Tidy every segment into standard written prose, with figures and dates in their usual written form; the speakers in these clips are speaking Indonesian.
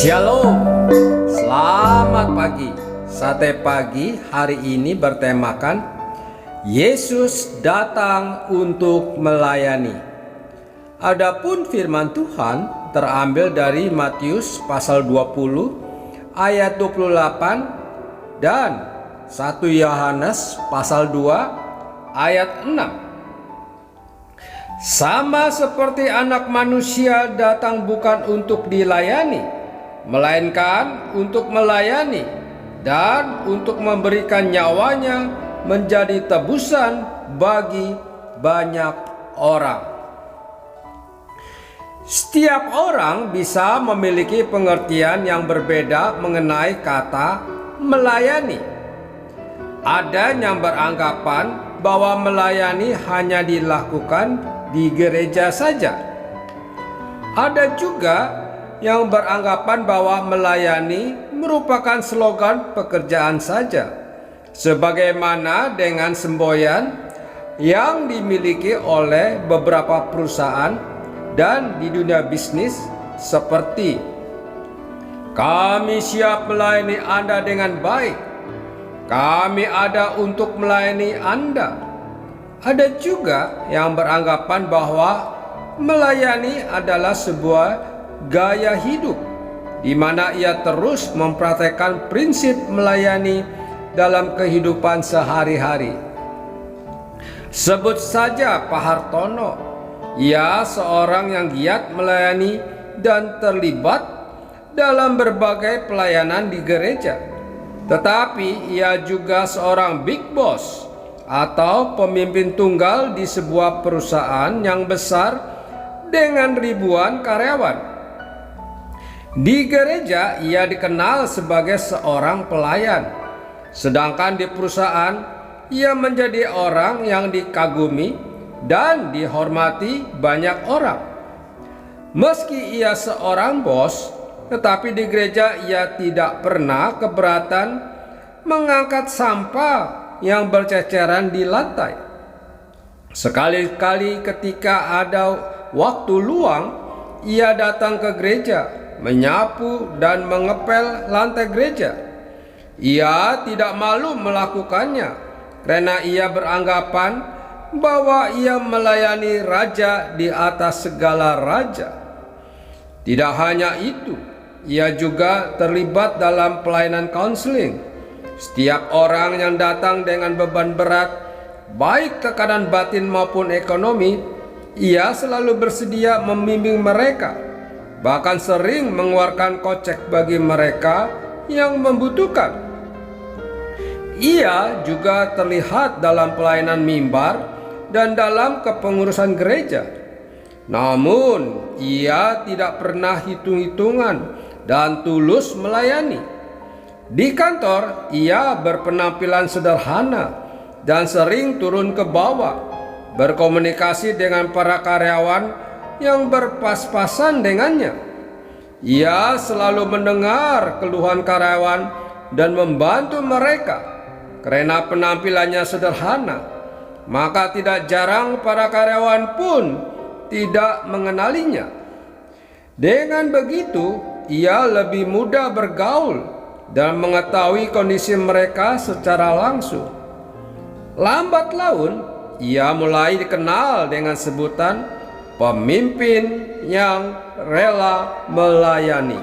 Shalom, selamat pagi. Sate pagi hari ini bertemakan Yesus datang untuk melayani. Adapun firman Tuhan terambil dari Matius pasal 20 ayat 28 dan 1 Yohanes pasal 2 ayat 6. Sama seperti Anak Manusia datang bukan untuk dilayani, melainkan untuk melayani dan untuk memberikan nyawanya menjadi tebusan bagi banyak orang. Setiap orang bisa memiliki pengertian yang berbeda mengenai kata melayani. Ada yang beranggapan bahwa melayani hanya dilakukan di gereja saja. Ada juga yang beranggapan bahwa melayani merupakan slogan pekerjaan saja, sebagaimana dengan semboyan yang dimiliki oleh beberapa perusahaan dan di dunia bisnis seperti "Kami siap melayani Anda dengan baik, kami ada untuk melayani Anda." Ada juga yang beranggapan bahwa melayani adalah sebuah gaya hidup, di mana ia terus mempraktekkan prinsip melayani dalam kehidupan sehari-hari. Sebut saja Pak Hartono, ia seorang yang giat melayani dan terlibat dalam berbagai pelayanan di gereja. Tetapi ia juga seorang big boss atau pemimpin tunggal di sebuah perusahaan yang besar dengan ribuan karyawan. Di gereja ia dikenal sebagai seorang pelayan, sedangkan di perusahaan ia menjadi orang yang dikagumi dan dihormati banyak orang. Meski ia seorang bos, tetapi di gereja ia tidak pernah keberatan mengangkat sampah yang berceceran di lantai. Sekali-kali ketika ada waktu luang, ia datang ke gereja, menyapu dan mengepel lantai gereja. Ia tidak malu melakukannya karena ia beranggapan bahwa ia melayani raja di atas segala raja. Tidak hanya itu, ia juga terlibat dalam pelayanan konseling. Setiap orang yang datang dengan beban berat, baik tekanan batin maupun ekonomi, ia selalu bersedia membimbing mereka, bahkan sering mengeluarkan kocek bagi mereka yang membutuhkan. Ia juga terlihat dalam pelayanan mimbar dan dalam kepengurusan gereja. Namun, ia tidak pernah hitung-hitungan dan tulus melayani. Di kantor, ia berpenampilan sederhana dan sering turun ke bawah, berkomunikasi dengan para karyawan yang berpas-pasan dengannya. Ia selalu mendengar keluhan karyawan dan membantu mereka. Karena penampilannya sederhana, maka tidak jarang para karyawan pun tidak mengenalinya. Dengan begitu, ia lebih mudah bergaul dan mengetahui kondisi mereka secara langsung. Lambat laun, ia mulai dikenal dengan sebutan pemimpin yang rela melayani.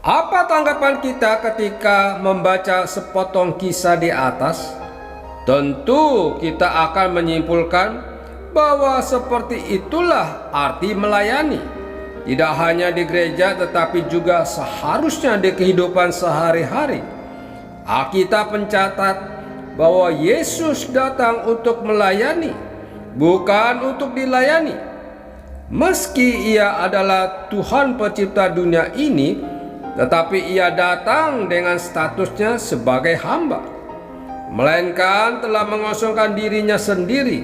Apa tanggapan kita ketika membaca sepotong kisah di atas? Tentu kita akan menyimpulkan bahwa seperti itulah arti melayani. Tidak hanya di gereja tetapi juga seharusnya di kehidupan sehari-hari. Alkitab mencatat bahwa Yesus datang untuk melayani, bukan untuk dilayani. Meski ia adalah Tuhan pencipta dunia ini, tetapi ia datang dengan statusnya sebagai hamba, melainkan telah mengosongkan dirinya sendiri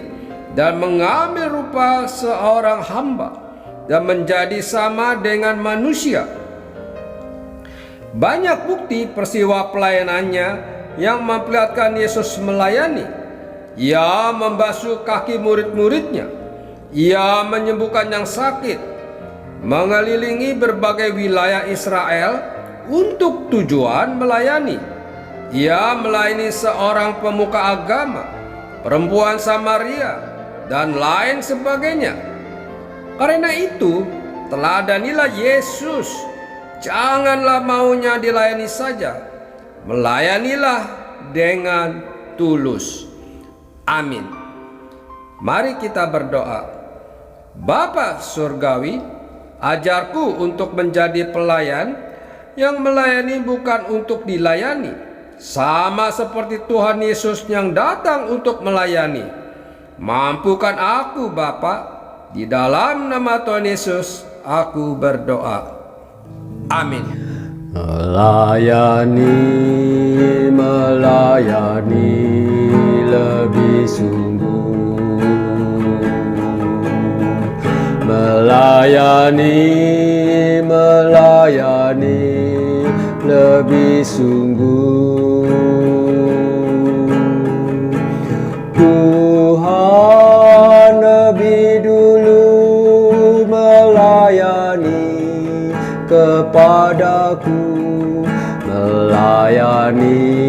dan mengambil rupa seorang hamba dan menjadi sama dengan manusia. Banyak bukti peristiwa pelayanannya yang memperlihatkan Yesus melayani. Ia membasuh kaki murid-muridnya, ia menyembuhkan yang sakit, mengelilingi berbagai wilayah Israel untuk tujuan melayani. Ia melayani seorang pemuka agama, perempuan Samaria, dan lain sebagainya. Karena itu, teladanilah Yesus. Janganlah maunya dilayani saja, melayanilah dengan tulus. Amin. Mari kita berdoa. Bapa Surgawi, ajarku untuk menjadi pelayan yang melayani bukan untuk dilayani, sama seperti Tuhan Yesus yang datang untuk melayani. Mampukan aku Bapa, di dalam nama Tuhan Yesus aku berdoa. Amin. Melayani lebih sungguh, melayani lebih sungguh. Tuhan lebih dulu melayani kepadaku, melayani